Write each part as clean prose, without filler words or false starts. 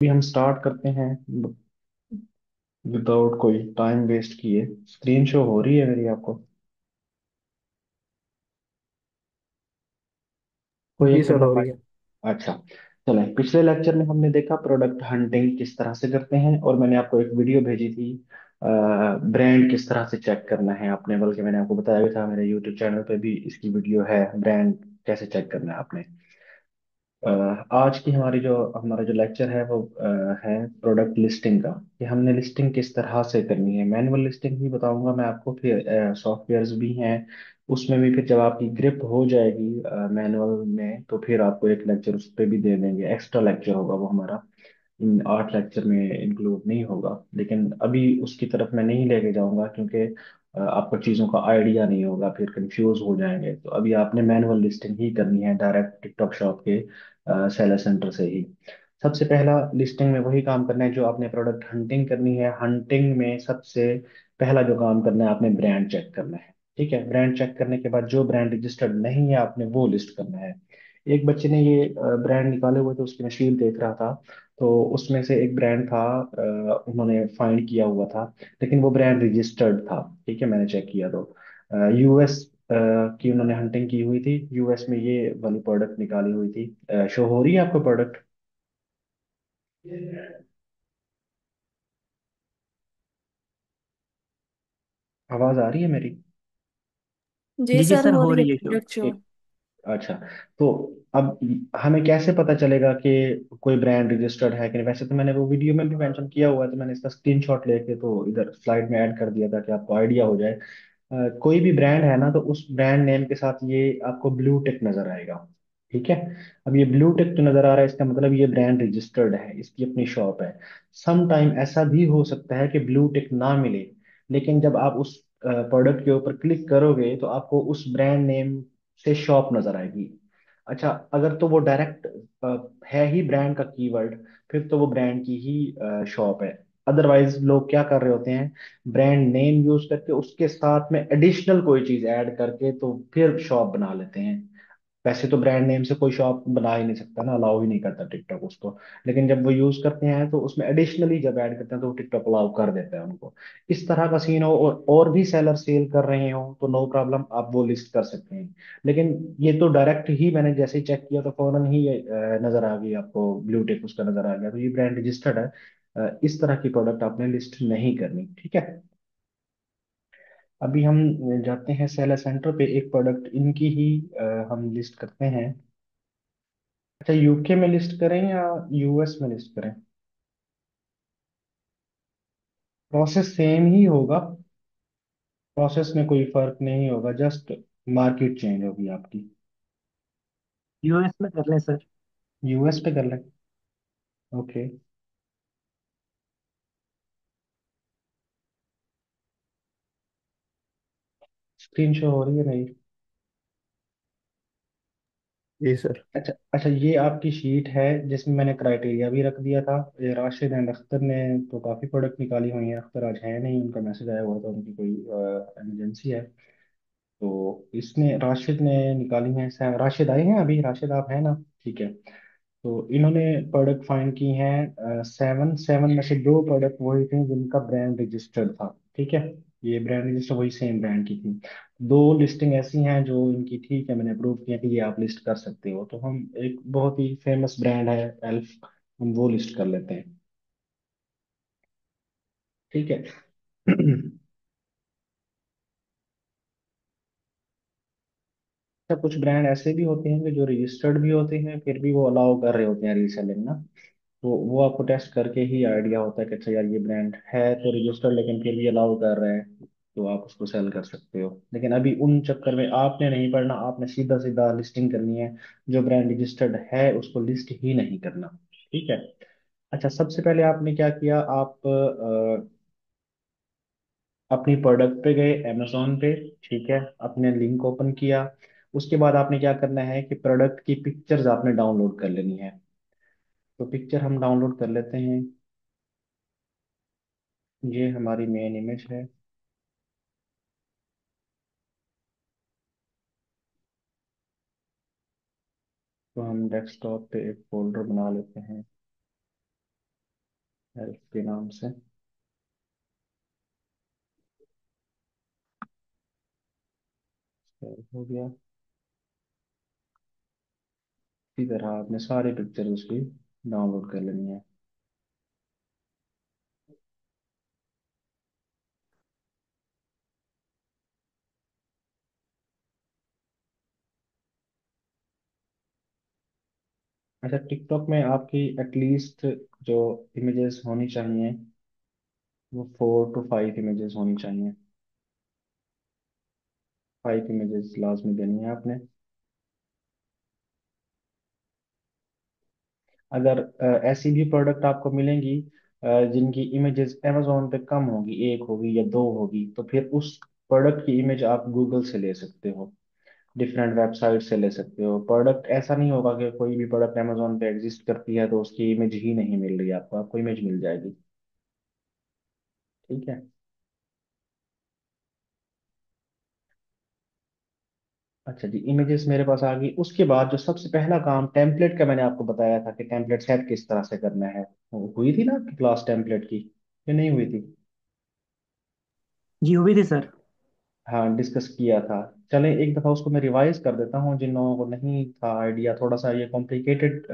भी हम स्टार्ट करते हैं विदाउट कोई टाइम वेस्ट किए। स्क्रीन शो हो रही है मेरी आपको? कोई जी एक सर बंदा हो रही माइक। है। अच्छा। चलें, पिछले लेक्चर में हमने देखा प्रोडक्ट हंटिंग किस तरह से करते हैं, और मैंने आपको एक वीडियो भेजी थी ब्रांड किस तरह से चेक करना है आपने, बल्कि मैंने आपको बताया भी था मेरे यूट्यूब चैनल पे भी इसकी वीडियो है, ब्रांड कैसे चेक करना है आपने। अ, आज की हमारा जो लेक्चर है वो है प्रोडक्ट लिस्टिंग का, कि हमने लिस्टिंग किस तरह से करनी है। मैनुअल लिस्टिंग भी बताऊंगा मैं आपको, फिर सॉफ्टवेयर्स भी हैं उसमें भी। फिर जब आपकी ग्रिप हो जाएगी मैनुअल में, तो फिर आपको एक लेक्चर उस पर भी दे देंगे, एक्स्ट्रा लेक्चर होगा वो हमारा, इन 8 लेक्चर में इंक्लूड नहीं होगा। लेकिन अभी उसकी तरफ मैं नहीं लेके जाऊंगा, क्योंकि आपको चीज़ों का आइडिया नहीं होगा, फिर कंफ्यूज हो जाएंगे। तो अभी आपने मैनुअल लिस्टिंग ही करनी है डायरेक्ट टिकटॉक शॉप के सेलर सेंटर से ही। सबसे पहला लिस्टिंग में वही काम करना है जो आपने प्रोडक्ट हंटिंग करनी है। हंटिंग में सबसे पहला जो काम करना है, आपने ब्रांड चेक करना है। ठीक है, ब्रांड चेक करने के बाद जो ब्रांड रजिस्टर्ड नहीं है आपने वो लिस्ट करना है। एक बच्चे ने ये ब्रांड निकाले हुए थे, उसकी मैं शीट देख रहा था। तो उसमें से एक ब्रांड था, उन्होंने फाइंड किया हुआ था, लेकिन वो ब्रांड रजिस्टर्ड था। ठीक है, मैंने चेक किया तो यूएस की उन्होंने हंटिंग की हुई थी, यूएस में ये वाली प्रोडक्ट निकाली हुई थी। शो हो रही है आपको प्रोडक्ट? आवाज आ रही है मेरी? जी जी सर सर हो हो रही है रही है शो। Product show. एक। अच्छा। तो अब हमें कैसे पता चलेगा कि कोई ब्रांड रजिस्टर्ड है कि नहीं? वैसे तो मैंने वो वीडियो में भी मेंशन किया हुआ है, तो मैंने इसका स्क्रीनशॉट लेके तो इधर स्लाइड में ऐड कर दिया था कि आपको आइडिया हो जाए। कोई भी ब्रांड है ना, तो उस ब्रांड नेम के साथ ये आपको ब्लू टिक नजर आएगा। ठीक है। अब ये ब्लू टिक जो नजर आ रहा है, इसका मतलब ये ब्रांड रजिस्टर्ड है, इसकी अपनी शॉप है। सम टाइम ऐसा भी हो सकता है कि ब्लू टिक ना मिले, लेकिन जब आप उस प्रोडक्ट के ऊपर क्लिक करोगे तो आपको उस ब्रांड नेम से शॉप नजर आएगी। अच्छा, अगर तो वो डायरेक्ट है ही ब्रांड का कीवर्ड, फिर तो वो ब्रांड की ही शॉप है। अदरवाइज लोग क्या कर रहे होते हैं, ब्रांड नेम यूज करके उसके साथ में एडिशनल कोई चीज ऐड करके तो फिर शॉप बना लेते हैं। वैसे तो ब्रांड नेम से कोई शॉप बना ही नहीं सकता ना, अलाउ ही नहीं करता टिकटॉक उसको। लेकिन जब वो यूज करते हैं तो उसमें एडिशनली जब ऐड करते हैं तो वो टिकटॉक अलाउ कर देता है उनको। इस तरह का सीन हो और भी सेलर सेल कर रहे हो तो नो प्रॉब्लम, आप वो लिस्ट कर सकते हैं। लेकिन ये तो डायरेक्ट ही मैंने जैसे ही चेक किया तो फौरन ही ये नजर आ गई आपको, ब्लू टिक उसका नजर आ गया, तो ये ब्रांड रजिस्टर्ड है। इस तरह की प्रोडक्ट आपने लिस्ट नहीं करनी। ठीक है। अभी हम जाते हैं सेलर सेंटर पे, एक प्रोडक्ट इनकी ही हम लिस्ट करते हैं। अच्छा, यूके में लिस्ट करें या यूएस में लिस्ट करें? प्रोसेस सेम ही होगा, प्रोसेस में कोई फर्क नहीं होगा, जस्ट मार्केट चेंज होगी आपकी। यूएस में कर लें सर। यूएस पे कर लें। ओके। स्क्रीन शो हो रही है नहीं? जी सर। अच्छा अच्छा, ये आपकी शीट है जिसमें मैंने क्राइटेरिया भी रख दिया था। ये राशिद एंड अख्तर ने तो काफ़ी प्रोडक्ट निकाली हुई हैं, अख्तर आज है नहीं, उनका मैसेज आया हुआ था, उनकी कोई इमरजेंसी है। तो इसने राशिद ने निकाली हैं, राशिद आए हैं अभी? राशिद आप हैं ना? ठीक है। तो इन्होंने प्रोडक्ट फाइंड की हैं सेवन, सेवन में से दो प्रोडक्ट वही थे जिनका ब्रांड रजिस्टर्ड था। ठीक है, ये ब्रांड रजिस्टर वही सेम ब्रांड की थी। दो लिस्टिंग ऐसी हैं जो इनकी ठीक है, मैंने अप्रूव किया कि ये आप लिस्ट कर सकते हो। तो हम एक बहुत ही फेमस ब्रांड है एल्फ, हम वो लिस्ट कर लेते हैं। ठीक है। अच्छा, कुछ ब्रांड ऐसे भी होते हैं कि जो रजिस्टर्ड भी होते हैं, फिर भी वो अलाउ कर रहे होते हैं रीसेलिंग ना। तो वो आपको टेस्ट करके ही आइडिया होता है कि अच्छा यार ये ब्रांड है तो रजिस्टर्ड, लेकिन फिर भी अलाउ कर रहा है, तो आप उसको सेल कर सकते हो। लेकिन अभी उन चक्कर में आपने नहीं पड़ना, आपने सीधा सीधा लिस्टिंग करनी है। जो ब्रांड रजिस्टर्ड है उसको लिस्ट ही नहीं करना। ठीक है। अच्छा, सबसे पहले आपने क्या किया, आप अपनी प्रोडक्ट पे गए अमेजोन पे। ठीक है, आपने लिंक ओपन किया। उसके बाद आपने क्या करना है कि प्रोडक्ट की पिक्चर्स आपने डाउनलोड कर लेनी है। तो पिक्चर हम डाउनलोड कर लेते हैं। ये हमारी मेन इमेज है। तो हम डेस्कटॉप पे एक फोल्डर बना लेते हैं। हेल्थ के नाम से सेव हो गया। इसी तरह आपने सारी पिक्चर उसकी डाउनलोड कर लेनी है। अच्छा, टिकटॉक में आपकी एटलीस्ट जो इमेजेस होनी चाहिए वो 4 to 5 इमेजेस होनी चाहिए। 5 इमेजेस लाजमी देनी है आपने। अगर ऐसी भी प्रोडक्ट आपको मिलेंगी जिनकी इमेजेस अमेजोन पे कम होगी, एक होगी या दो होगी, तो फिर उस प्रोडक्ट की इमेज आप गूगल से ले सकते हो, डिफरेंट वेबसाइट से ले सकते हो। प्रोडक्ट ऐसा नहीं होगा कि कोई भी प्रोडक्ट अमेजोन पे एग्जिस्ट करती है तो उसकी इमेज ही नहीं मिल रही है आपको, आपको इमेज मिल जाएगी। ठीक है। अच्छा जी, इमेजेस मेरे पास आ गई। उसके बाद जो सबसे पहला काम टेम्पलेट का मैंने आपको बताया था कि टेम्पलेट सेट किस तरह से करना है, वो हुई थी ना आपकी क्लास टेम्पलेट की, ये नहीं हुई थी? जी हुई थी सर। हाँ, डिस्कस किया था। चलें एक दफ़ा उसको मैं रिवाइज कर देता हूँ जिन लोगों को नहीं था आइडिया, थोड़ा सा ये कॉम्प्लिकेटेड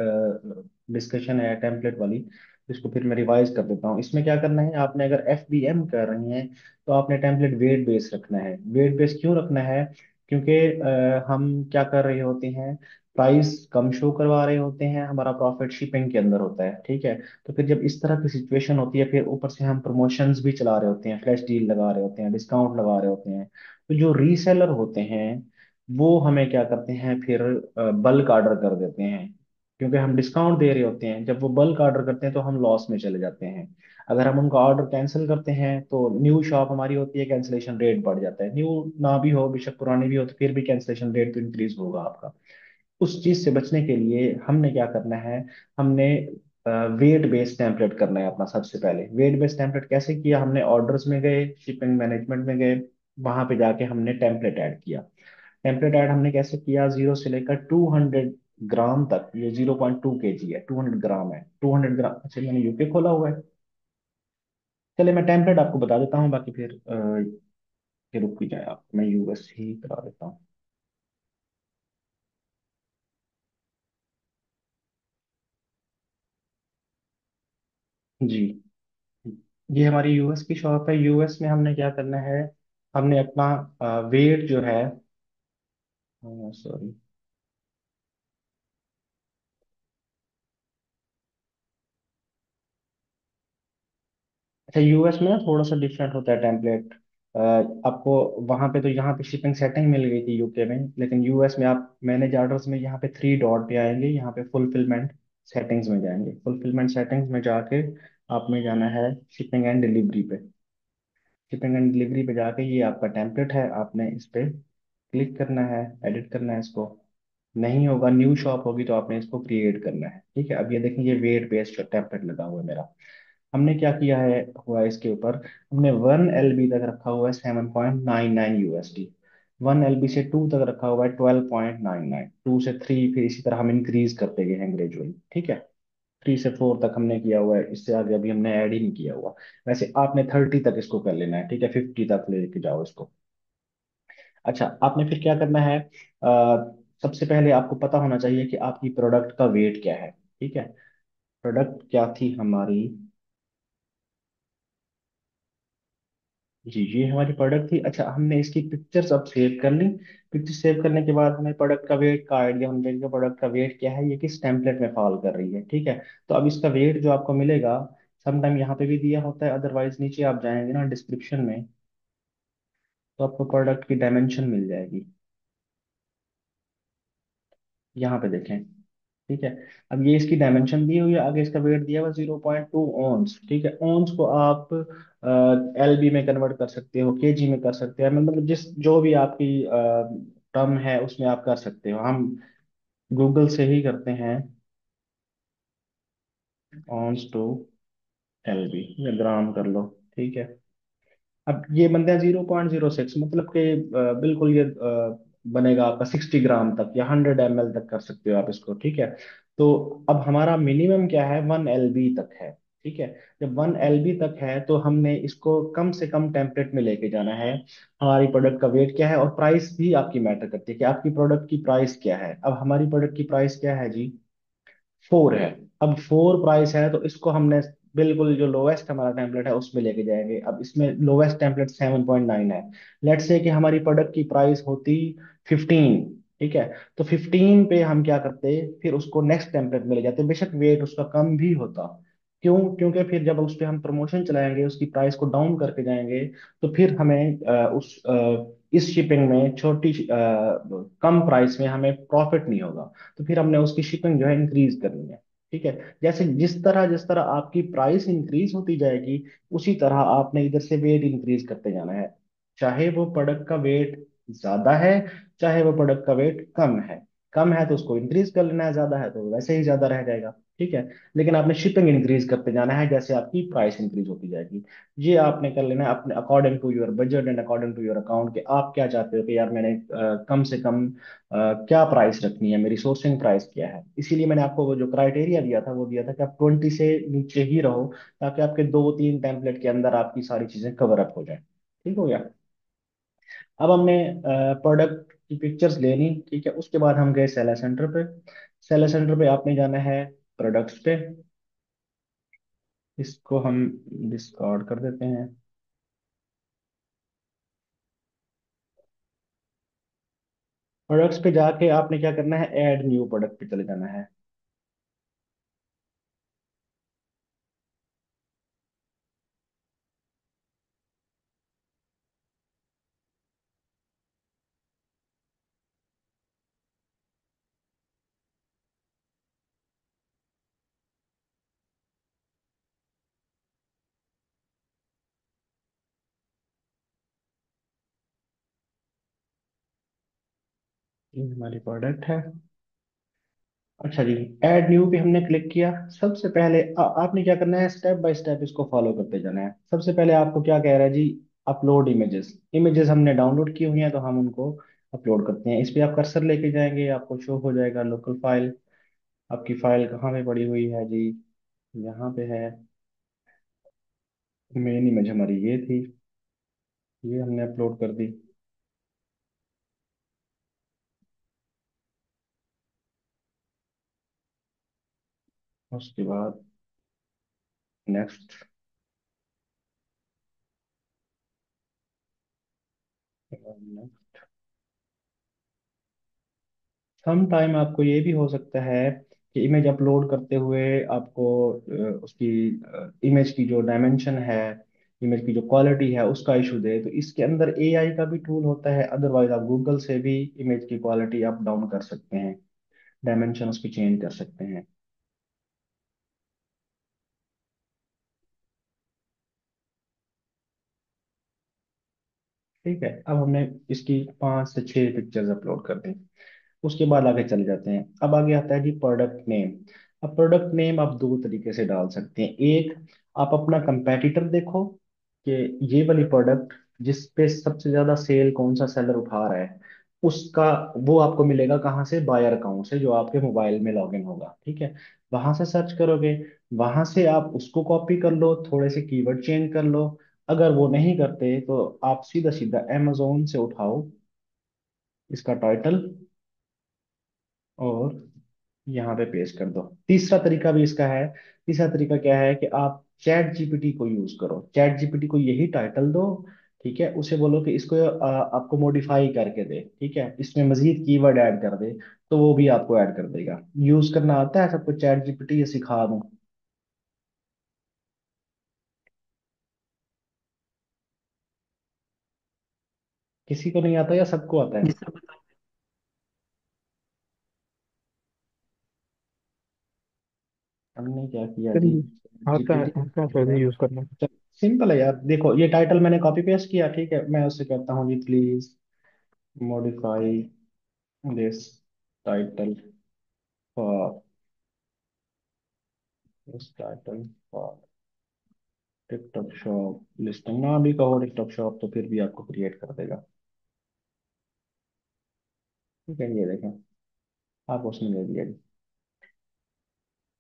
डिस्कशन है टेम्पलेट वाली। इसको फिर मैं रिवाइज कर देता हूँ। इसमें क्या करना है, आपने अगर एफ बी एम कर रही हैं तो आपने टेम्पलेट वेट बेस रखना है। वेट बेस क्यों रखना है? क्योंकि हम क्या कर रहे होते हैं, प्राइस कम शो करवा रहे होते हैं, हमारा प्रॉफिट शिपिंग के अंदर होता है। ठीक है। तो फिर जब इस तरह की सिचुएशन होती है, फिर ऊपर से हम प्रमोशंस भी चला रहे होते हैं, फ्लैश डील लगा रहे होते हैं, डिस्काउंट लगा रहे होते हैं, तो जो रीसेलर होते हैं वो हमें क्या करते हैं, फिर बल्क ऑर्डर कर देते हैं। क्योंकि हम डिस्काउंट दे रहे होते हैं, जब वो बल्क ऑर्डर करते हैं तो हम लॉस में चले जाते हैं। अगर हम उनका ऑर्डर कैंसिल करते हैं तो न्यू शॉप हमारी होती है, कैंसिलेशन रेट बढ़ जाता है। न्यू ना भी हो, बेशक पुरानी भी हो, तो फिर भी कैंसिलेशन रेट तो इंक्रीज होगा आपका। उस चीज से बचने के लिए हमने क्या करना है, हमने वेट बेस्ड टेम्पलेट करना है अपना। सबसे पहले वेट बेस्ड टेम्पलेट कैसे किया, हमने ऑर्डर्स में गए, शिपिंग मैनेजमेंट में गए, वहां पे जाके हमने टेम्पलेट ऐड किया। टेम्पलेट ऐड हमने कैसे किया, 0 से लेकर 200 ग्राम तक, ये 0.2 kg है, 200 ग्राम है, 200 ग्राम। अच्छा, मैंने यूके खोला हुआ है। चलिए मैं टेम्पलेट आपको बता देता हूँ, बाकी फिर फिर रुक ही जाए आप, मैं यूएस ही करा देता हूँ। जी, ये हमारी यूएस की शॉप है। यूएस में हमने क्या करना है, हमने अपना वेट जो है, सॉरी, अच्छा, यूएस में ना थोड़ा सा डिफरेंट होता है टेम्पलेट। आपको वहां पे तो, यहाँ पे शिपिंग सेटिंग मिल गई थी यूके में, लेकिन यूएस में आप मैनेज ऑर्डर्स में यहाँ पे 3 डॉट पे आएंगे, यहाँ पे फुलफिलमेंट सेटिंग्स में जाएंगे। फुलफिलमेंट सेटिंग्स में जाके आप में जाना है शिपिंग एंड डिलीवरी पे। शिपिंग एंड डिलीवरी पे जाके ये आपका टेम्पलेट है, आपने इस पे क्लिक करना है, एडिट करना है इसको। नहीं होगा, न्यू शॉप होगी तो आपने इसको क्रिएट करना है। ठीक है। अब ये देखें, ये वेट बेस्ड टेम्पलेट लगा हुआ है मेरा। हमने क्या किया है, हुआ है इसके ऊपर, हमने 1 LB तक रखा हुआ है 7.99 USD। 1 LB से 2 तक रखा हुआ है 12.99, 2 से 3, फिर इसी तरह हम इंक्रीज करते गए हैं ग्रेजुअली। ठीक है। 3 से 4 तक हमने किया हुआ है, इससे आगे अभी हमने ऐड ही नहीं किया हुआ। वैसे आपने 30 तक इसको कर लेना है। ठीक है, 50 तक लेके जाओ इसको। अच्छा, आपने फिर क्या करना है, सबसे पहले आपको पता होना चाहिए कि आपकी प्रोडक्ट का वेट क्या है। ठीक है। प्रोडक्ट क्या थी हमारी, जी ये हमारी प्रोडक्ट थी। अच्छा, हमने इसकी पिक्चर्स अब सेव कर ली। पिक्चर सेव करने के बाद हमें प्रोडक्ट का वेट का आइडिया होना चाहिए कि प्रोडक्ट का वेट क्या है, ये किस टेम्पलेट में फॉल कर रही है। ठीक है। तो अब इसका वेट जो आपको मिलेगा, समटाइम यहाँ पे भी दिया होता है, अदरवाइज नीचे आप जाएंगे ना डिस्क्रिप्शन में, तो आपको प्रोडक्ट की डायमेंशन मिल जाएगी। यहाँ पे देखें। ठीक है। अब ये इसकी डायमेंशन दी हुई है, आगे इसका वेट दिया हुआ 0.2 ऑन्स। ठीक है। ऑन्स को आप LB में कन्वर्ट कर सकते हो, केजी में कर सकते हैं, मतलब जिस जो भी आपकी टर्म है उसमें आप कर सकते हो। हम गूगल से ही करते हैं, ऑन्स टू LB या ग्राम कर लो। ठीक है। अब ये बनते हैं 0.06, मतलब कि बिल्कुल ये बनेगा आपका 60 ग्राम तक या 100 ml तक कर सकते हो आप इसको। ठीक है। तो अब हमारा मिनिमम क्या है, 1 LB तक है। ठीक है। जब 1 LB तक है तो हमने इसको कम से कम टेम्पलेट में लेके जाना है। हमारी प्रोडक्ट का वेट क्या है, और प्राइस भी आपकी मैटर करती है कि आपकी प्रोडक्ट की प्राइस क्या है। अब हमारी प्रोडक्ट की प्राइस क्या है जी, 4 है। अब 4 प्राइस है तो इसको हमने बिल्कुल जो लोवेस्ट हमारा टेम्पलेट है उसमें लेके जाएंगे। अब इसमें लोवेस्ट टेम्पलेट 7.9 है। लेट्स से कि हमारी प्रोडक्ट की प्राइस होती 15, ठीक है। तो 15 पे हम क्या करते, फिर उसको नेक्स्ट टेम्पलेट में ले जाते, बेशक वेट उसका कम भी होता। क्यों? क्योंकि फिर जब उस पर हम प्रमोशन चलाएंगे, उसकी प्राइस को डाउन करके जाएंगे, तो फिर हमें इस शिपिंग में कम प्राइस में हमें प्रॉफिट नहीं होगा। तो फिर हमने उसकी शिपिंग जो है इंक्रीज करनी है। ठीक है। जैसे जिस तरह आपकी प्राइस इंक्रीज होती जाएगी, उसी तरह आपने इधर से वेट इंक्रीज करते जाना है। चाहे वो प्रोडक्ट का वेट ज्यादा है, चाहे वो प्रोडक्ट का वेट कम है। कम है तो उसको इंक्रीज कर लेना है, ज्यादा है तो वैसे ही ज्यादा रह जाएगा। ठीक है। लेकिन आपने शिपिंग इंक्रीज करते जाना है जैसे आपकी प्राइस इंक्रीज होती जाएगी। ये आपने कर लेना है अपने according to your budget and according to your account, कि आप क्या चाहते हो कि यार मैंने कम से कम क्या प्राइस रखनी है, मेरी सोर्सिंग प्राइस क्या है। इसीलिए मैंने आपको वो जो क्राइटेरिया दिया था वो दिया था कि आप 20 से नीचे ही रहो, ताकि आपके 2-3 टेम्पलेट के अंदर आपकी सारी चीजें कवर अप हो जाए। ठीक हो गया। अब हमने प्रोडक्ट की पिक्चर्स ले ली, ठीक है। उसके बाद हम गए सेलर सेंटर पे। सेलर सेंटर पे आपने जाना है प्रोडक्ट्स पे। इसको हम डिस्कार्ड कर देते हैं। प्रोडक्ट्स पे जाके आपने क्या करना है, ऐड न्यू प्रोडक्ट पे चले जाना है। ये हमारी प्रोडक्ट है। अच्छा जी, ऐड न्यू पे हमने क्लिक किया। सबसे पहले आपने क्या करना है, स्टेप बाय स्टेप इसको फॉलो करते जाना है। सबसे पहले आपको क्या कह रहा है जी, अपलोड इमेजेस। इमेजेस हमने डाउनलोड की हुई हैं तो हम उनको अपलोड करते हैं। इस पे आप कर्सर लेके जाएंगे, आपको शो हो जाएगा लोकल फाइल। आपकी फाइल कहाँ पे पड़ी हुई है जी, यहाँ पे है। मेन इमेज हमारी ये थी, ये हमने अपलोड कर दी। उसके बाद नेक्स्ट। सम टाइम आपको ये भी हो सकता है कि इमेज अपलोड करते हुए आपको उसकी इमेज की जो डायमेंशन है, इमेज की जो क्वालिटी है उसका इशू दे। तो इसके अंदर एआई का भी टूल होता है, अदरवाइज आप गूगल से भी इमेज की क्वालिटी अप डाउन कर सकते हैं, डायमेंशन उसकी चेंज कर सकते हैं। ठीक है। अब हमने इसकी 5 से 6 पिक्चर्स अपलोड कर दी। उसके बाद आगे चले जाते हैं। अब आगे आता है जी प्रोडक्ट नेम। अब प्रोडक्ट नेम आप दो तरीके से डाल सकते हैं। एक, आप अपना कंपेटिटर देखो कि ये वाली प्रोडक्ट जिस पे सबसे ज्यादा सेल कौन सा सेलर उठा रहा है, उसका वो आपको मिलेगा कहाँ से, बायर अकाउंट से जो आपके मोबाइल में लॉगिन होगा। ठीक है। वहां से सर्च करोगे, वहां से आप उसको कॉपी कर लो, थोड़े से कीवर्ड चेंज कर लो। अगर वो नहीं करते तो आप सीधा सीधा amazon से उठाओ इसका टाइटल और यहाँ पे पेस्ट कर दो। तीसरा तरीका भी इसका है। तीसरा तरीका क्या है कि आप चैट जीपीटी को यूज करो, चैट जीपीटी को यही टाइटल दो। ठीक है। उसे बोलो कि इसको आपको मॉडिफाई करके दे, ठीक है, इसमें मजीद कीवर्ड ऐड कर दे, तो वो भी आपको ऐड कर देगा। यूज करना आता है सबको चैट जीपीटी, ये सिखा दूं? किसी को नहीं आता या सबको आता जी है? सर बताइए। हमने क्या किया सर जी, ये आता है, जीपीटी आता है सर यूज करना। सिंपल है यार। देखो ये टाइटल मैंने कॉपी पेस्ट किया, ठीक है। मैं उससे कहता हूँ जी please modify this title for this title for TikTok shop listing. ना भी कहो टिकटॉक शॉप तो फिर भी आपको क्रिएट कर देगा। ठीक है, ये देखें, आप उसने दे दिया जी।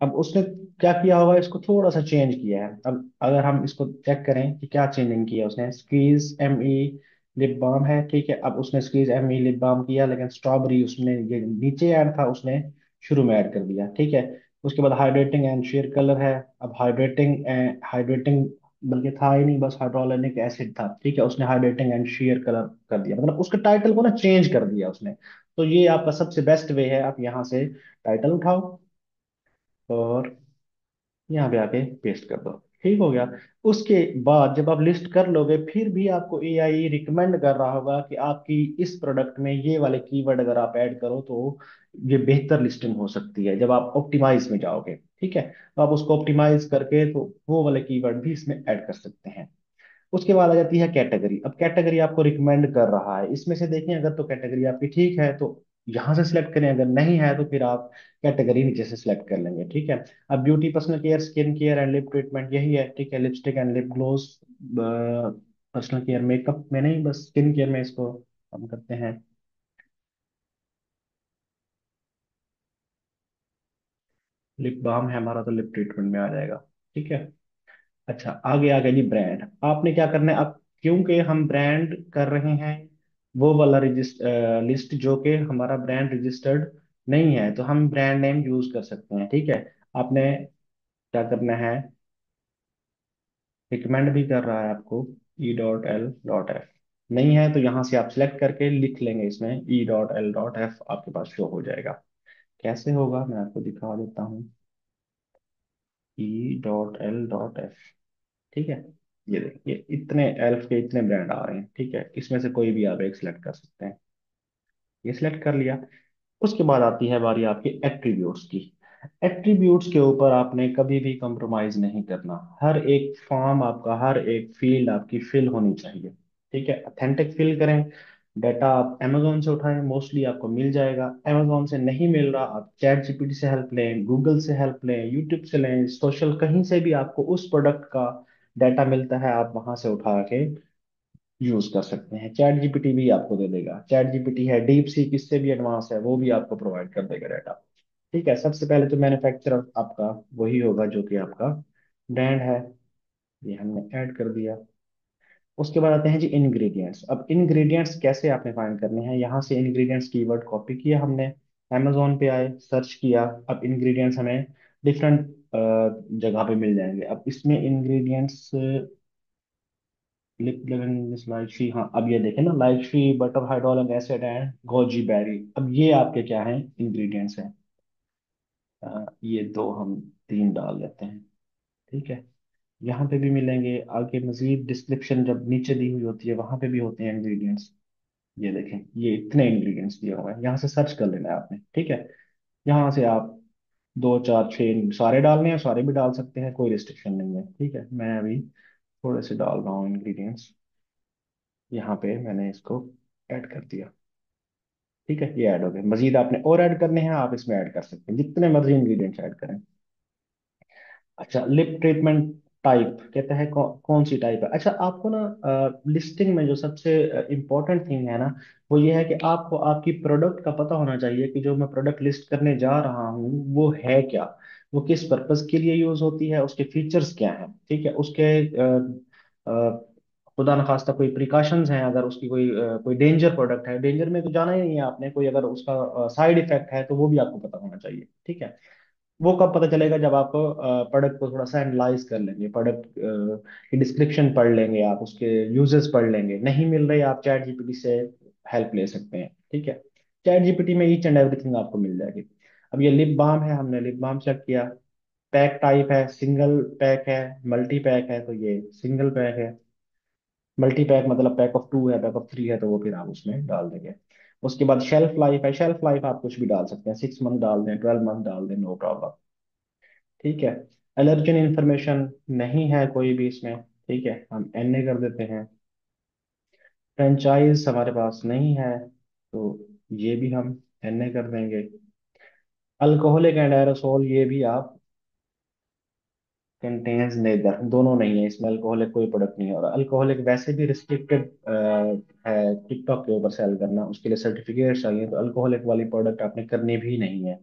अब उसने क्या किया होगा, इसको थोड़ा सा चेंज किया है। अब अगर हम इसको चेक करें कि क्या चेंजिंग किया उसने, squeeze M E lip balm है, ठीक है। अब उसने squeeze M E lip balm किया, लेकिन स्ट्रॉबेरी उसने ये नीचे ऐड था, उसने शुरू में ऐड कर दिया, ठीक है। उसके बाद हाइड्रेटिंग एंड शेयर कलर है। अब हाइड्रेटिंग बल्कि था ही नहीं, बस हाइड्रोलोनिक एसिड था, ठीक है। उसने हाइड्रेटिंग एंड शेयर कलर कर दिया, मतलब उसके टाइटल को ना चेंज कर दिया उसने। तो ये आपका सबसे बेस्ट वे है, आप यहाँ से टाइटल उठाओ और यहाँ पे आके पेस्ट कर दो, ठीक हो गया। उसके बाद जब आप लिस्ट कर लोगे, फिर भी आपको एआई रिकमेंड कर रहा होगा कि आपकी इस प्रोडक्ट में ये वाले कीवर्ड अगर आप ऐड करो तो ये बेहतर लिस्टिंग हो सकती है, जब आप ऑप्टिमाइज में जाओगे, ठीक है। तो आप उसको ऑप्टिमाइज करके तो वो वाले कीवर्ड भी इसमें ऐड कर सकते हैं। उसके बाद आ जाती है कैटेगरी। अब कैटेगरी आपको रिकमेंड कर रहा है, इसमें से देखें अगर तो कैटेगरी आपकी ठीक है तो यहाँ से सिलेक्ट करें, अगर नहीं है तो फिर आप कैटेगरी नीचे से सिलेक्ट कर लेंगे, ठीक है। अब beauty, personal care, skin care and lip treatment यही है, ठीक है। Lipstick and lip gloss, personal care makeup में नहीं, बस स्किन केयर में इसको हम करते हैं। लिप बाम है हमारा, तो लिप ट्रीटमेंट में आ जाएगा, ठीक है। अच्छा, आगे आ गया जी ब्रांड। आपने क्या करना है अब, क्योंकि हम ब्रांड कर रहे हैं वो वाला लिस्ट जो कि हमारा ब्रांड रजिस्टर्ड नहीं है, तो हम ब्रांड नेम यूज कर सकते हैं, ठीक है। आपने क्या करना है, रिकमेंड भी कर रहा है आपको E.L.F, नहीं है तो यहाँ से आप सिलेक्ट करके लिख लेंगे, इसमें E.L.F आपके पास शो हो जाएगा। कैसे होगा मैं आपको दिखा देता हूँ। E.L.F, ठीक है। ये देखिए इतने एल्फ के इतने ब्रांड आ रहे हैं, ठीक है। इसमें से कोई भी आप एक सिलेक्ट कर सकते हैं। ये सिलेक्ट कर लिया। उसके बाद आती है बारी आपके एट्रीब्यूट्स की। एट्रीब्यूट्स के ऊपर आपने कभी भी कंप्रोमाइज नहीं करना। हर एक फॉर्म आपका, हर एक फील्ड आपकी फिल होनी चाहिए, ठीक है। अथेंटिक फिल करें। डाटा आप अमेजोन से उठाएं, मोस्टली आपको मिल जाएगा। अमेजोन से नहीं मिल रहा, आप चैट जीपीटी से हेल्प लें, गूगल से हेल्प लें, यूट्यूब से लें, सोशल कहीं से भी आपको उस प्रोडक्ट का डाटा मिलता है, आप वहां से उठा के यूज कर सकते हैं। चैट जीपीटी भी आपको दे देगा, चैट जीपीटी है, डीप सीक इससे भी एडवांस है, वो भी आपको प्रोवाइड कर देगा डाटा, ठीक है। सबसे पहले तो मैन्युफैक्चरर आपका वही होगा जो कि आपका ब्रांड है, ये हमने ऐड कर दिया। उसके बाद आते हैं जी इंग्रेडिएंट्स। अब इंग्रेडिएंट्स कैसे आपने फाइंड करने हैं, यहाँ से इंग्रेडिएंट्स कीवर्ड कॉपी किया हमने, अमेजोन पे आए, सर्च किया। अब इंग्रेडिएंट्स हमें डिफरेंट जगह पे मिल जाएंगे। अब इसमें इंग्रेडिएंट्स लिप लिविंग लाइची, हाँ अब ये देखें ना, lychee, butter hydraulic acid and goji berry, अब ये आपके क्या हैं, इंग्रेडिएंट्स हैं। ये दो हम तीन डाल देते हैं, ठीक है। यहाँ पे भी मिलेंगे आगे, मजीद डिस्क्रिप्शन जब नीचे दी हुई होती है वहां पे भी होते हैं इंग्रेडिएंट्स। ये देखें ये इतने इंग्रेडिएंट्स दिए हुए हैं, यहाँ से सर्च कर लेना है आपने, ठीक है। यहाँ से आप दो चार छः सारे डालने हैं, सारे भी डाल सकते हैं, कोई रिस्ट्रिक्शन नहीं है, ठीक है। मैं अभी थोड़े से डाल रहा हूँ इंग्रेडिएंट्स, यहाँ पे मैंने इसको ऐड कर दिया, ठीक है। ये ऐड हो गए। मजीद आपने और ऐड करने हैं, आप इसमें ऐड कर सकते हैं जितने मर्जी इंग्रेडिएंट्स ऐड करें। अच्छा, लिप ट्रीटमेंट टाइप कहता है, कौन सी टाइप है। अच्छा, आपको ना लिस्टिंग में जो सबसे इम्पोर्टेंट थिंग है ना, वो ये है कि आपको आपकी प्रोडक्ट का पता होना चाहिए कि जो मैं प्रोडक्ट लिस्ट करने जा रहा हूँ वो है क्या, वो किस पर्पज के लिए यूज होती है, उसके फीचर्स क्या हैं, ठीक है। उसके खुदा न खास्ता कोई प्रिकॉशंस हैं, अगर उसकी कोई डेंजर प्रोडक्ट है, डेंजर में तो जाना ही नहीं है आपने, कोई अगर उसका साइड इफेक्ट है तो वो भी आपको पता होना चाहिए, ठीक है। वो कब पता चलेगा, जब आप प्रोडक्ट को थोड़ा सा एनालाइज कर लेंगे, प्रोडक्ट की डिस्क्रिप्शन पढ़ लेंगे, आप उसके यूजेस पढ़ लेंगे, नहीं मिल रहे आप चैट जीपीटी से हेल्प ले सकते हैं, ठीक है। चैट जीपीटी में ईच एंड एवरीथिंग आपको मिल जाएगी। अब ये लिप बाम है, हमने लिप बाम चेक किया। पैक टाइप है, सिंगल पैक है, मल्टी पैक है, तो ये सिंगल पैक है। मल्टी पैक मतलब पैक ऑफ टू है, पैक ऑफ थ्री है, तो वो फिर आप उसमें डाल देंगे। उसके बाद शेल्फ लाइफ है, शेल्फ लाइफ आप कुछ भी डाल सकते हैं, 6 मंथ डाल दें, 12 मंथ डाल दें, नो प्रॉब्लम, ठीक है। एलर्जन इंफॉर्मेशन नहीं है कोई भी इसमें, ठीक है, हम एनए कर देते हैं। फ्रेंचाइज हमारे पास नहीं है, तो ये भी हम एनए कर देंगे। अल्कोहलिक एंड एरोसोल, ये भी आप कंटेन्स नेदर, दोनों नहीं है इसमें, अल्कोहलिक कोई प्रोडक्ट नहीं है, और अल्कोहलिक वैसे भी रिस्ट्रिक्टेड है टिकटॉक के ऊपर सेल करना, उसके लिए सर्टिफिकेट चाहिए, तो अल्कोहलिक वाली प्रोडक्ट आपने करनी भी नहीं है।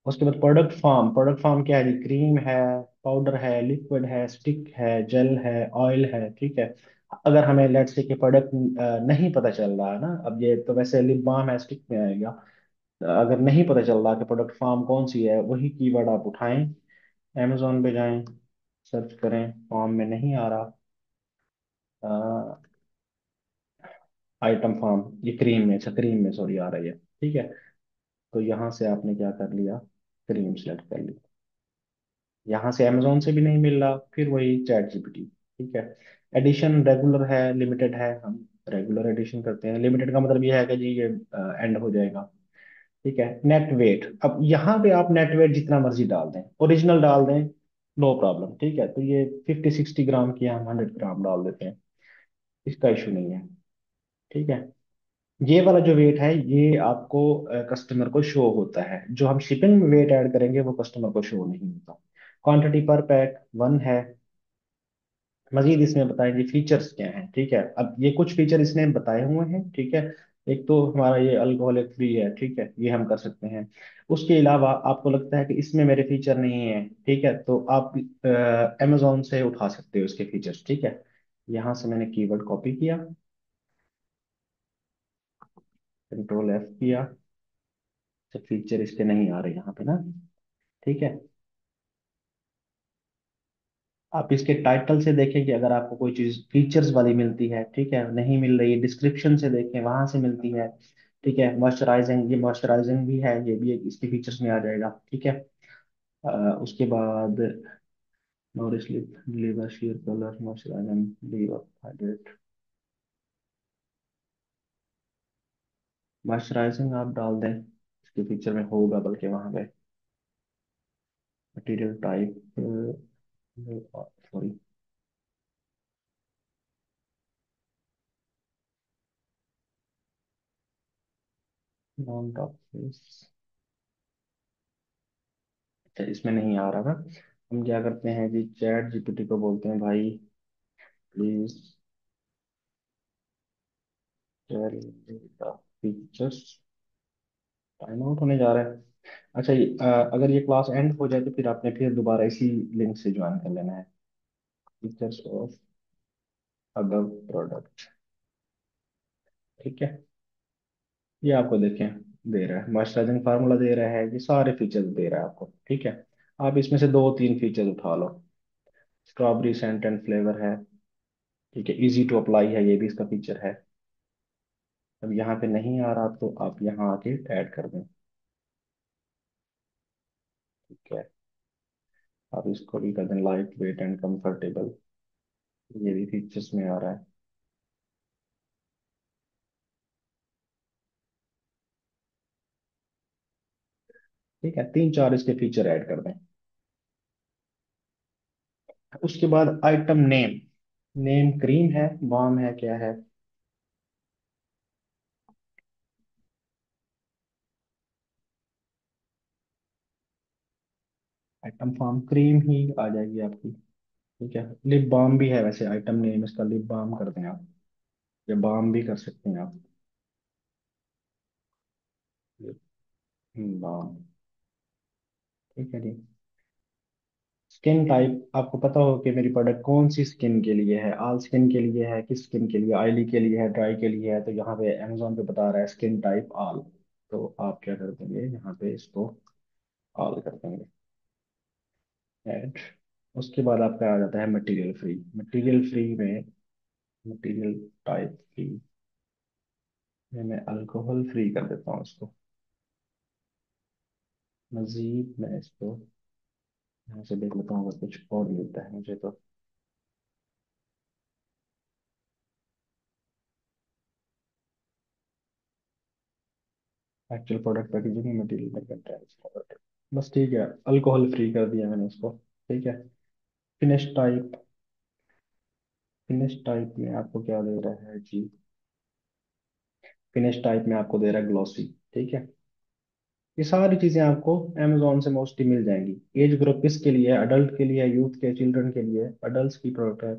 उसके बाद प्रोडक्ट फॉर्म, प्रोडक्ट फॉर्म क्या है जी? क्रीम है, पाउडर है, लिक्विड है, स्टिक है, जेल है, ऑयल है, ठीक है। अगर हमें लेट्स से कि प्रोडक्ट नहीं पता चल रहा है ना, अब ये तो वैसे लिप बाम है, स्टिक में आएगा। अगर नहीं पता चल रहा कि प्रोडक्ट फॉर्म कौन सी है, वही कीवर्ड आप उठाएं, अमेजोन पे जाएं, सर्च करें, फॉर्म में नहीं आ रहा, आइटम फॉर्म, ये क्रीम में, अच्छा क्रीम में सॉरी आ रही है, ठीक है। तो यहाँ से आपने क्या कर लिया, क्रीम सेलेक्ट कर लिया। यहाँ से अमेजोन से भी नहीं मिल रहा, फिर वही चैट जीपीटी, ठीक है। एडिशन रेगुलर है, लिमिटेड है, हम रेगुलर एडिशन करते हैं। लिमिटेड का मतलब ये है कि जी ये एंड हो जाएगा, ठीक है। नेट वेट, अब यहाँ पे आप नेट वेट जितना मर्जी डाल दें, ओरिजिनल डाल दें, नो प्रॉब्लम, ठीक है। तो ये 50-60 ग्राम की हम 100 ग्राम डाल देते हैं, इसका इशू नहीं है, ठीक है। ये वाला जो वेट है ये आपको कस्टमर को शो होता है, जो हम शिपिंग में वेट ऐड करेंगे वो कस्टमर को शो नहीं होता। क्वांटिटी पर पैक 1 है। मजीद इसमें बताएंगे फीचर्स क्या हैं, ठीक है। अब ये कुछ फीचर इसने बताए हुए हैं, ठीक है। एक तो हमारा ये अल्कोहलिक फ्री है, ठीक है, ये हम कर सकते हैं। उसके अलावा आपको लगता है कि इसमें मेरे फीचर नहीं है, ठीक है, तो आप अमेजोन से उठा सकते हो इसके फीचर्स, ठीक है। यहाँ से मैंने कीवर्ड कॉपी किया, कंट्रोल F किया, तो फीचर इसके नहीं आ रहे यहाँ पे ना, ठीक है। आप इसके टाइटल से देखें कि अगर आपको कोई चीज फीचर्स वाली मिलती है, ठीक है, नहीं मिल रही, डिस्क्रिप्शन से देखें, वहां से मिलती है, ठीक है। मॉइस्चराइजिंग, ये मॉइस्चराइजिंग भी है, ये भी एक इसके फीचर्स में आ जाएगा, ठीक है। उसके बाद nourish lip, liver share colour, moisturising, liver hydrate, moisturising आप डाल दें, इसके फीचर में होगा बल्कि वहां पे। Material type, sorry, non toxic, अच्छा इसमें नहीं आ रहा था। हम क्या करते हैं जी, चैट जीपीटी को बोलते हैं भाई please tell me the features, time out होने जा रहा है। अच्छा अगर ये क्लास एंड हो जाए तो फिर आपने फिर दोबारा इसी लिंक से ज्वाइन कर लेना है। फीचर्स ऑफ अदर प्रोडक्ट, ठीक है। ये आपको देखें दे रहा है, मॉइस्चराइजिंग फार्मूला दे रहा है, ये सारे फीचर्स दे रहा है आपको, ठीक है। आप इसमें से 2-3 फीचर्स उठा लो। स्ट्रॉबेरी सेंट एंड फ्लेवर है, ठीक है, इजी टू अप्लाई है, ये भी इसका फीचर है। अब यहाँ पे नहीं आ रहा तो आप यहाँ आके ऐड कर दें, ठीक है। आप इसको भी कर दें लाइट वेट एंड कंफर्टेबल, ये भी फीचर्स में आ रहा है, ठीक है। 3-4 इसके फीचर ऐड कर दें। उसके बाद आइटम नेम, नेम क्रीम है, बाम है, क्या है? आइटम फॉर्म क्रीम ही आ जाएगी आपकी, ठीक है। लिप बाम भी है वैसे, आइटम नेम इसका लिप बाम कर दें आप, या बाम भी कर सकते हैं आप, लिप बाम, ठीक है जी। स्किन टाइप, आपको पता हो कि मेरी प्रोडक्ट कौन सी स्किन के लिए है, ऑल स्किन के लिए है, किस स्किन के लिए, ऑयली के लिए है, ड्राई के लिए है, तो यहाँ पे अमेजोन पे बता रहा है स्किन टाइप ऑल। तो आप क्या कर देंगे, यहाँ पे इसको ऑल कर देंगे, ऐड। उसके बाद आपका आ जाता है मटेरियल फ्री, मटेरियल फ्री में, मटेरियल टाइप फ्री में मैं अल्कोहल फ्री कर देता हूँ इसको। मजीद मैं इसको यहाँ से देख लेता हूँ अगर कुछ और मिलता है मुझे तो। एक्चुअल प्रोडक्ट पैकेजिंग में मटेरियल में कंटेंट, बस ठीक है, अल्कोहल फ्री कर दिया मैंने इसको, ठीक है। फिनिश टाइप, फिनिश टाइप में आपको क्या दे रहा है जी? फिनिश टाइप में आपको दे रहा है ग्लॉसी, ठीक है। ये सारी चीजें आपको अमेजोन से मोस्टली मिल जाएंगी। एज ग्रुप किसके लिए है? अडल्ट के लिए है, यूथ के, चिल्ड्रन के लिए, अडल्ट की प्रोडक्ट है,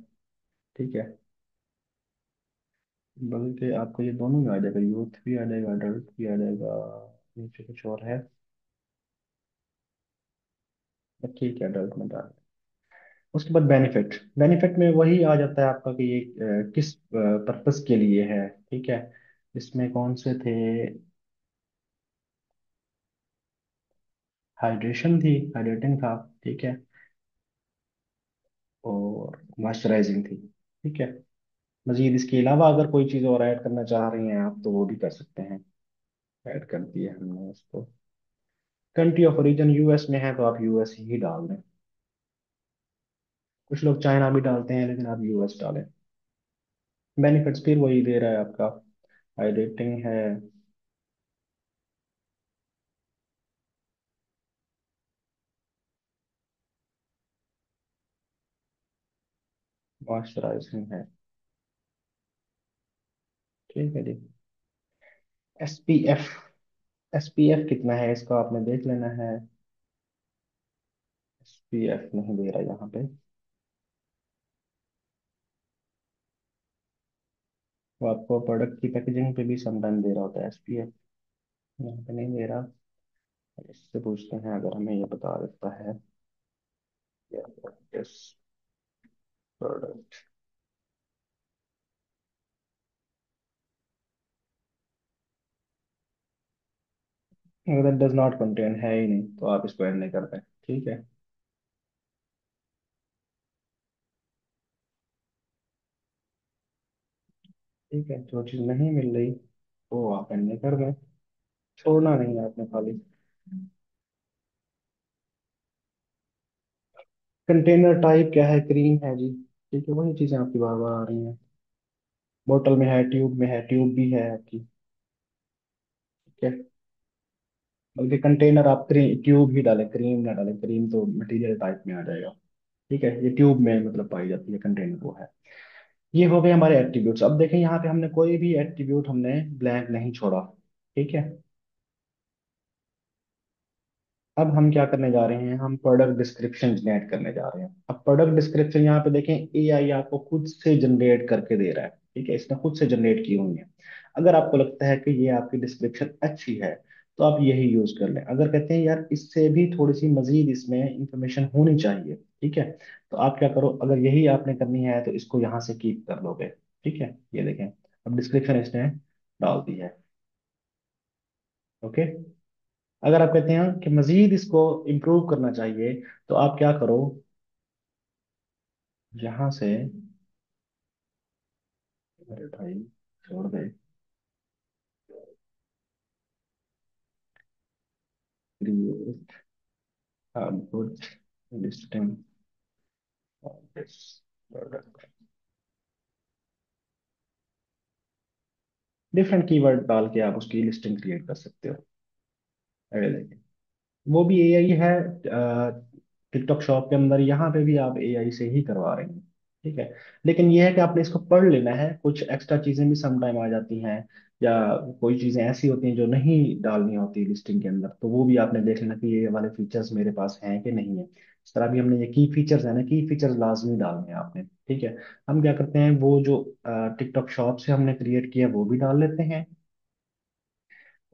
ठीक है। बल्कि आपको ये दोनों में आ जाएगा, यूथ भी आ जाएगा, अडल्ट भी आ जाएगा, नीचे कुछ और है, ठीक है, अडल्ट में डाल। उसके बाद बेनिफिट, बेनिफिट में वही आ जाता है आपका कि ये किस पर्पस के लिए है। ठीक है, इसमें कौन से थे? हाइड्रेशन थी, हाइड्रेटिंग था। ठीक है, और मॉइस्चराइजिंग थी। ठीक है, मजीद इसके अलावा अगर कोई चीज़ और ऐड करना चाह रही हैं आप तो वो भी कर सकते हैं। ऐड कर दिया हमने उसको। कंट्री ऑफ ओरिजिन यूएस में है तो आप यूएस ही डाल दें। कुछ लोग चाइना भी डालते हैं लेकिन आप यूएस डालें। बेनिफिट्स फिर वही दे रहा है आपका, हाइड्रेटिंग है, मॉइस्चराइजिंग है। ठीक है जी। एसपीएफ, एसपीएफ कितना है इसका आपने देख लेना है। एसपीएफ नहीं दे रहा यहाँ पे। वो आपको प्रोडक्ट की पैकेजिंग पे भी समटाइम दे रहा होता है एसपीएफ, यहाँ पे नहीं दे रहा। इससे पूछते हैं अगर हमें ये बता देता है। यस, प्रोडक्ट अगर डज नॉट कंटेन है ही नहीं तो आप इसको ऐड नहीं करते। ठीक है। ठीक है, जो चीज़ नहीं मिल रही वो आप ऐड नहीं कर दें। छोड़ना नहीं है आपने खाली। कंटेनर टाइप क्या है? क्रीम है जी। ठीक है, वही चीज़ें आपकी बार बार आ रही हैं। बोतल में है, ट्यूब में है, ट्यूब भी है आपकी। ठीक है, बल्कि कंटेनर आप ट्यूब ही डालें, क्रीम ना डालें, क्रीम तो मटेरियल टाइप में आ जाएगा। ठीक है, ये ट्यूब में मतलब पाई जाती है, कंटेनर वो है। ये हो गए हमारे एट्रीब्यूट्स। अब देखें यहाँ पे हमने कोई भी एट्रीब्यूट हमने ब्लैंक नहीं छोड़ा। ठीक है, अब हम क्या करने जा रहे हैं? हम प्रोडक्ट डिस्क्रिप्शन जनरेट करने जा रहे हैं। अब प्रोडक्ट डिस्क्रिप्शन यहाँ पे देखें, एआई आपको खुद से जनरेट करके दे रहा है। ठीक है, इसने खुद से जनरेट की हुई है। अगर आपको लगता है कि ये आपकी डिस्क्रिप्शन अच्छी है तो आप यही यूज कर लें। अगर कहते हैं यार इससे भी थोड़ी सी मजीद इसमें इंफॉर्मेशन होनी चाहिए, ठीक है, तो आप क्या करो, अगर यही आपने करनी है तो इसको यहाँ से कीप कर लोगे। ठीक है, ये देखें, अब डिस्क्रिप्शन इसने डाल दी है। ओके, अगर आप कहते हैं कि मजीद इसको इम्प्रूव करना चाहिए तो आप क्या करो, यहां से, अरे भाई छोड़ दे, create a good listing of this product. Different keyword डाल के आप उसकी लिस्टिंग क्रिएट कर सकते हो। अरे देखिए, वो भी एआई है। टिकटॉक शॉप के अंदर यहाँ पे भी आप एआई से ही करवा रहे हैं। ठीक है, लेकिन ये है कि आपने इसको पढ़ लेना है। कुछ एक्स्ट्रा चीजें भी सम टाइम आ जाती हैं, या कोई चीजें ऐसी होती हैं जो नहीं डालनी होती लिस्टिंग के अंदर, तो वो भी आपने देख लेना कि ये वाले फीचर्स मेरे पास हैं कि नहीं है। इस तरह भी हमने ये की फीचर्स है ना, की फीचर्स लाजमी डालने हैं आपने। ठीक है, हम क्या करते हैं, वो जो टिकटॉक शॉप से हमने क्रिएट किया वो भी डाल लेते हैं,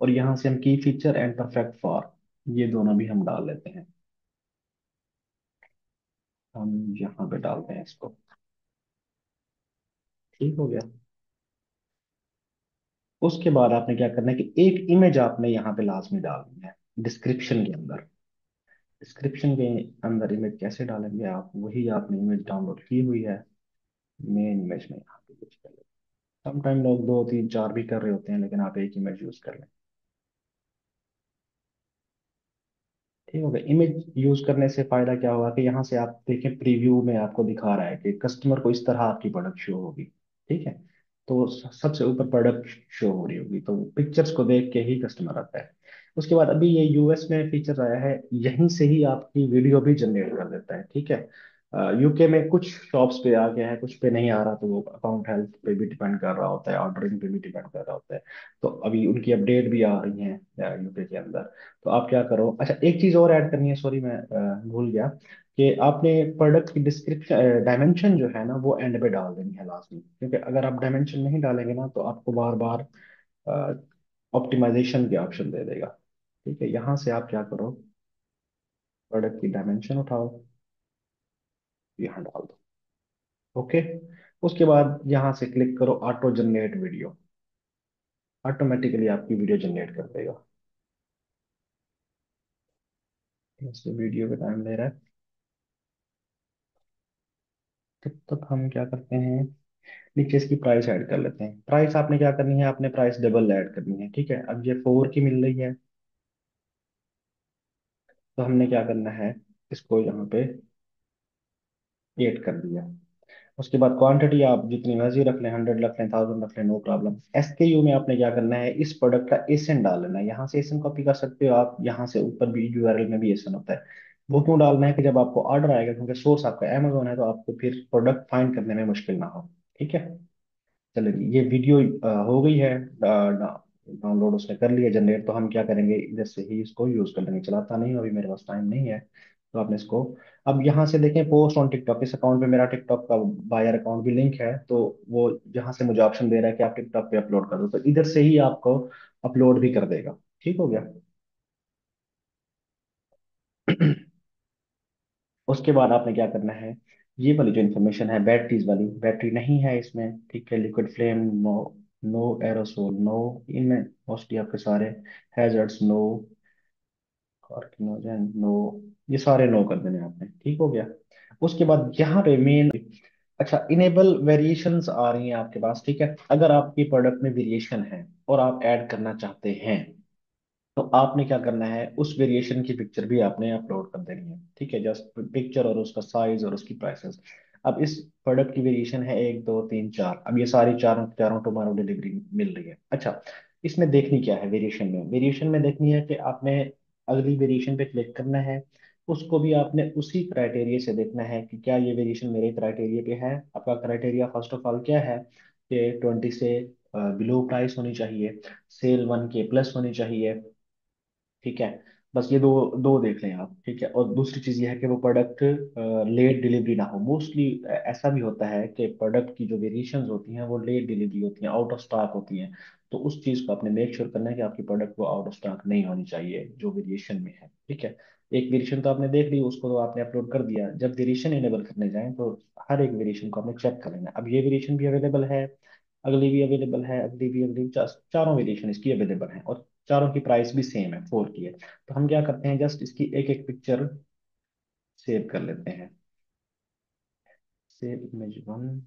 और यहाँ से हम की फीचर एंड परफेक्ट फॉर, ये दोनों भी हम डाल लेते हैं। हम यहाँ पे डालते हैं इसको। ठीक हो गया। उसके बाद आपने क्या करना है कि एक इमेज आपने यहाँ पे लाजमी डालनी है डिस्क्रिप्शन के अंदर। डिस्क्रिप्शन के अंदर इमेज कैसे डालेंगे आप? वही आपने इमेज डाउनलोड की हुई है, मेन इमेज में यहाँ पे यूज कर लें। समटाइम लोग दो तीन चार भी कर रहे होते हैं लेकिन आप एक इमेज यूज कर लें। ठीक हो गया। इमेज यूज करने से फायदा क्या होगा कि यहाँ से आप देखें, प्रीव्यू में आपको दिखा रहा है कि कस्टमर को इस तरह आपकी प्रोडक्ट शो होगी। ठीक है, तो सबसे ऊपर प्रोडक्ट शो हो रही होगी, तो पिक्चर्स को देख के ही कस्टमर आता है। उसके बाद अभी ये यूएस में फीचर आया है, यहीं से ही आपकी वीडियो भी जनरेट कर देता है। ठीक है, यूके में कुछ शॉप्स पे आ गया है, कुछ पे नहीं आ रहा, तो वो अकाउंट हेल्थ पे भी डिपेंड कर रहा होता है, ऑर्डरिंग पे भी डिपेंड कर रहा होता है। तो अभी उनकी अपडेट भी आ रही है यूके के अंदर। तो आप क्या करो, अच्छा एक चीज और ऐड करनी है, सॉरी मैं भूल गया, कि आपने प्रोडक्ट की डिस्क्रिप्शन डायमेंशन जो है ना वो एंड पे डाल देनी है लास्ट में, क्योंकि अगर आप डायमेंशन नहीं डालेंगे ना तो आपको बार बार ऑप्टिमाइजेशन के ऑप्शन दे देगा। ठीक है, यहाँ से आप क्या करो, प्रोडक्ट की डायमेंशन उठाओ, यहाँ डाल दो। ओके। उसके बाद यहाँ से क्लिक करो ऑटो जनरेट वीडियो, ऑटोमेटिकली आपकी वीडियो जनरेट कर देगा। इससे वीडियो का टाइम ले रहा है, तब तक हम क्या करते हैं, नीचे इसकी प्राइस ऐड कर लेते हैं। प्राइस आपने क्या करनी है, आपने प्राइस डबल ऐड करनी है। ठीक है, अब ये 4 की मिल रही है, तो हमने क्या करना है, इसको यहाँ पे 8 कर दिया। उसके बाद क्वांटिटी आप जितनी मर्जी रख लें, 100 रख लें, 1000 रख लें, नो प्रॉब्लम। एसकेयू में आपने क्या करना है, इस प्रोडक्ट का एसन डाल लेना है। यहाँ से एसन कॉपी कर सकते हो आप, यहाँ से ऊपर भी यूआरएल में भी एसन होता है। वो क्यों डालना है कि जब आपको ऑर्डर आएगा, क्योंकि सोर्स आपका अमेजोन है, तो आपको फिर प्रोडक्ट फाइंड करने में मुश्किल ना हो। ठीक है। चलिए जी, ये वीडियो हो गई है डाउनलोड, उसने कर लिया जनरेट। तो हम क्या करेंगे, इधर से ही इसको यूज कर लेंगे। चलाता नहीं हूँ अभी, मेरे पास टाइम नहीं है, तो आपने इसको अब यहाँ से देखें, पोस्ट ऑन टिकटॉक। इस अकाउंट पे मेरा टिकटॉक का बायर अकाउंट भी लिंक है, तो वो यहाँ से मुझे ऑप्शन दे रहा है कि आप टिकटॉक पे अपलोड कर दो, तो इधर से ही आपको अपलोड भी कर देगा। ठीक हो गया। उसके बाद आपने क्या करना है, ये वाली जो इन्फॉर्मेशन है, बैटरीज वाली, बैटरी नहीं है इसमें। ठीक है, liquid flame no, no aerosol no, इनमें मोस्टली आपके सारे हैजर्ड्स नो, कार्किनोजन नो, ये सारे नो कर देने आपने। ठीक हो गया। उसके बाद यहाँ पे मेन, अच्छा, इनेबल वेरिएशंस आ रही हैं आपके पास। ठीक है, अगर आपकी प्रोडक्ट में वेरिएशन है और आप ऐड करना चाहते हैं, तो आपने क्या करना है, उस वेरिएशन की पिक्चर भी आपने अपलोड कर देनी है। ठीक है, जस्ट पिक्चर और उसका साइज और उसकी प्राइसेस। अब इस प्रोडक्ट की वेरिएशन है 1 2 3 4, अब ये सारी चारों चारों टुमारो डिलीवरी मिल रही है। अच्छा, इसमें देखनी क्या है, वेरिएशन में, वेरिएशन में देखनी है कि आपने अगली वेरिएशन पे क्लिक करना है। उसको भी आपने उसी क्राइटेरिया से देखना है कि क्या ये वेरिएशन मेरे क्राइटेरिया पे है। आपका क्राइटेरिया फर्स्ट ऑफ ऑल क्या है, कि 20 से बिलो प्राइस होनी चाहिए, सेल 1 के प्लस होनी चाहिए। ठीक है, बस ये दो दो देख लें आप। ठीक है, और दूसरी चीज ये है कि वो प्रोडक्ट लेट डिलीवरी ना हो। मोस्टली ऐसा भी होता है कि प्रोडक्ट की जो वेरिएशंस होती हैं वो लेट डिलीवरी होती हैं, आउट ऑफ स्टॉक होती हैं। तो उस चीज को आपने मेक श्योर करना है कि आपकी प्रोडक्ट वो आउट ऑफ स्टॉक नहीं होनी चाहिए जो वेरिएशन में है। ठीक है, एक वेरिएशन तो आपने देख ली, उसको तो आपने अपलोड कर दिया। जब वेरिएशन इनेबल करने जाएं तो हर एक वेरिएशन को आपने चेक कर लेना। अब ये वेरिएशन भी अवेलेबल है, अगली भी अवेलेबल है, अगली भी, अगली भी, चारों वेरिएशन इसकी अवेलेबल है, और चारों की प्राइस भी सेम है, 4 की है। तो हम क्या करते हैं, जस्ट इसकी एक एक पिक्चर सेव कर लेते हैं। सेव इमेज 1,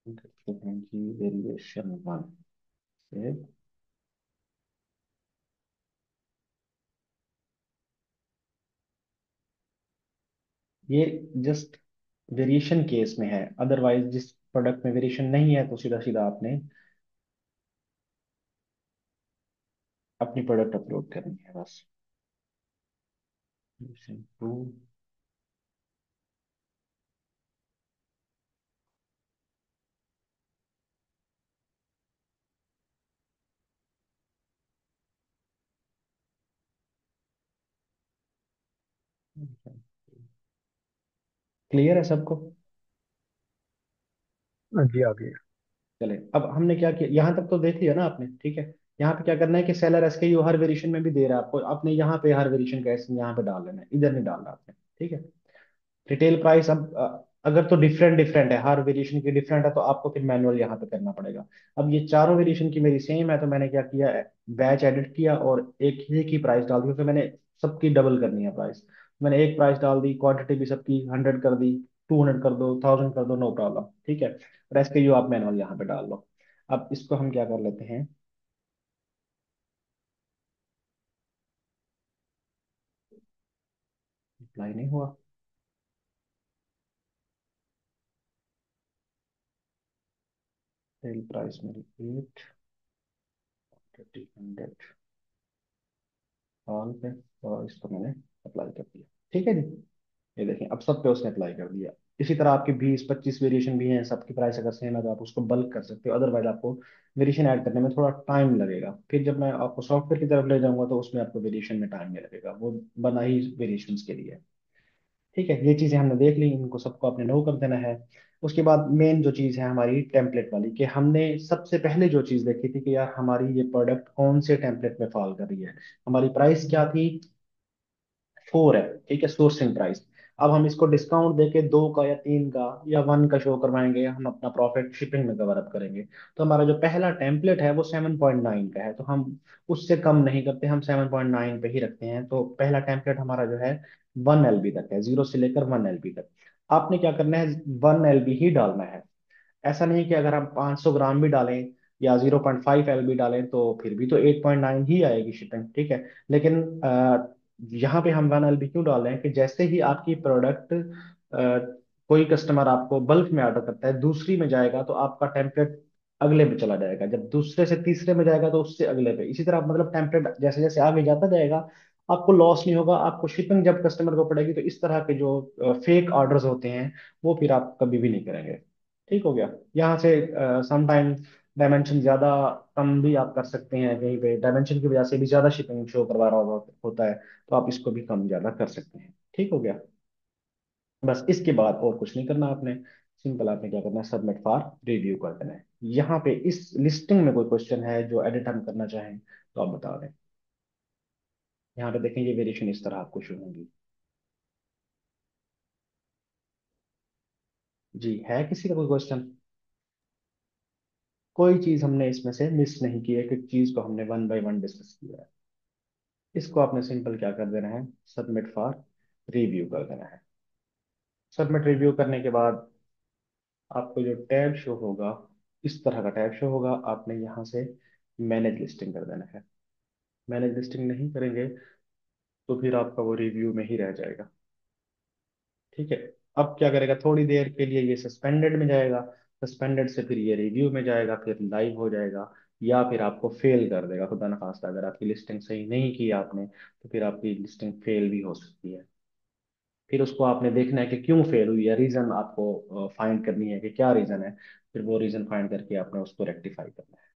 करते हैं जी वेरिएशन 1, सेव। ये जस्ट वेरिएशन केस में है, अदरवाइज जिस प्रोडक्ट में वेरिएशन नहीं है, तो सीधा सीधा आपने अपनी प्रोडक्ट अपलोड करनी है बस। वेरिएशन 2, क्लियर है सबको। हाँ जी, आ गया। चले, अब हमने क्या किया, यहाँ तक तो देख लिया ना आपने। ठीक है, यहाँ पे क्या करना है कि सेलर एसकेयू हर वेरिएशन में भी दे रहा है आपको, आपने यहाँ पे हर वेरिएशन का एसएन यहाँ पे डाल लेना है, इधर नहीं डालना आपने। ठीक है, रिटेल प्राइस अब अगर तो डिफरेंट डिफरेंट है, हर वेरिएशन की डिफरेंट है, तो आपको फिर मैनुअल यहाँ पे करना पड़ेगा। अब ये चारों वेरिएशन की मेरी सेम है, तो मैंने क्या किया, बैच एडिट किया और एक ही प्राइस डाल दी, क्योंकि मैंने सबकी डबल करनी है प्राइस। मैंने एक प्राइस डाल दी, क्वांटिटी भी सबकी 100 कर दी, 200 कर दो, 1000 कर दो, नो प्रॉब्लम। ठीक है, रेस्ट के यू आप मैनुअल यहाँ पे डाल लो। अब इसको हम क्या कर लेते हैं, अप्लाई नहीं हुआ, सेल प्राइस मेरी 8, 100 ऑल पे, और इसको मैंने अप्लाई कर दिया। ठीक है जी, ये देखें अब सब पे उसने अप्लाई कर दिया। इसी तरह आपके 20 25 वेरिएशन भी हैं, सबकी प्राइस अगर सेम है तो आप उसको बल्क कर सकते हो, अदरवाइज आपको वेरिएशन ऐड करने में थोड़ा टाइम लगेगा। फिर जब मैं आपको सॉफ्टवेयर की तरफ ले जाऊंगा, तो उसमें आपको वेरिएशन में टाइम नहीं लगेगा, वो बना ही वेरिएशन के लिए है। ठीक है, ये चीजें हमने देख ली, इनको सबको आपने नो कर देना है। उसके बाद मेन जो चीज है हमारी टेम्पलेट वाली, कि हमने सबसे पहले जो चीज देखी थी कि यार हमारी ये प्रोडक्ट कौन से टेम्पलेट में फॉल कर रही है। हमारी प्राइस क्या थी, 4 है, ठीक है, सोर्सिंग प्राइस। अब हम इसको डिस्काउंट देके 2 का या 3 का या 1 का शो करवाएंगे, हम अपना प्रॉफिट शिपिंग में कवर अप करेंगे। तो हमारा जो पहला टेम्पलेट है वो 7.9 का है, तो हम उससे कम नहीं करते, हम 7.9 पे ही रखते हैं। तो पहला टेम्पलेट हमारा जो है 1 LB तक है, 0 से लेकर 1 LB तक। आपने क्या करना है, 1 LB ही डालना है। ऐसा नहीं कि अगर हम 500 ग्राम भी डालें या 0.5 LB डालें तो फिर भी तो 8.9 ही आएगी शिपिंग, ठीक है। लेकिन यहाँ पे हम 1 LB क्यों डाल रहे हैं कि जैसे ही आपकी प्रोडक्ट कोई कस्टमर आपको बल्क में ऑर्डर करता है, दूसरी में जाएगा तो आपका टेम्पलेट अगले में चला जाएगा, जब दूसरे से तीसरे में जाएगा तो उससे अगले पे, इसी तरह मतलब टेम्पलेट जैसे जैसे आगे जाता जाएगा, आपको लॉस नहीं होगा। आपको शिपिंग जब कस्टमर को पड़ेगी तो इस तरह के जो फेक ऑर्डर्स होते हैं वो फिर आप कभी भी नहीं करेंगे। ठीक हो गया। यहाँ से समटाइम डायमेंशन ज्यादा कम भी आप कर सकते हैं, कहीं पे डायमेंशन की वजह से भी ज्यादा शिपिंग शो करवा रहा होता है, तो आप इसको भी कम ज्यादा कर सकते हैं। ठीक हो गया। बस इसके बाद और कुछ नहीं करना आपने, सिंपल आपने क्या करना है, सबमिट फॉर रिव्यू कर देना है। यहाँ पे इस लिस्टिंग में कोई क्वेश्चन है जो एडिट हम करना चाहें तो आप बता दें। यहाँ पे देखें ये वेरिएशन इस तरह आपको शो होंगी। जी, है किसी का कोई क्वेश्चन? कोई चीज हमने इसमें से मिस नहीं की है, कि चीज को हमने 1 बाय 1 डिस्कस किया है। इसको आपने सिंपल क्या कर देना है, सबमिट फॉर रिव्यू कर देना है। सबमिट रिव्यू करने के बाद आपको जो टैब शो होगा, इस तरह का टैब शो होगा, आपने यहाँ से मैनेज लिस्टिंग कर देना है। मैनेज लिस्टिंग नहीं करेंगे तो फिर आपका वो रिव्यू में ही रह जाएगा। ठीक है। अब क्या करेगा, थोड़ी देर के लिए ये सस्पेंडेड में जाएगा, सस्पेंडेड से फिर ये रिव्यू में जाएगा, फिर लाइव हो जाएगा, या फिर आपको फेल कर देगा। खुदा न खास्ता अगर आपकी लिस्टिंग सही नहीं की आपने तो फिर आपकी लिस्टिंग फेल भी हो सकती है। फिर उसको आपने देखना है कि क्यों फेल हुई है, रीजन आपको फाइंड करनी है कि क्या रीजन है, फिर वो रीजन फाइंड करके आपने उसको रेक्टिफाई करना है।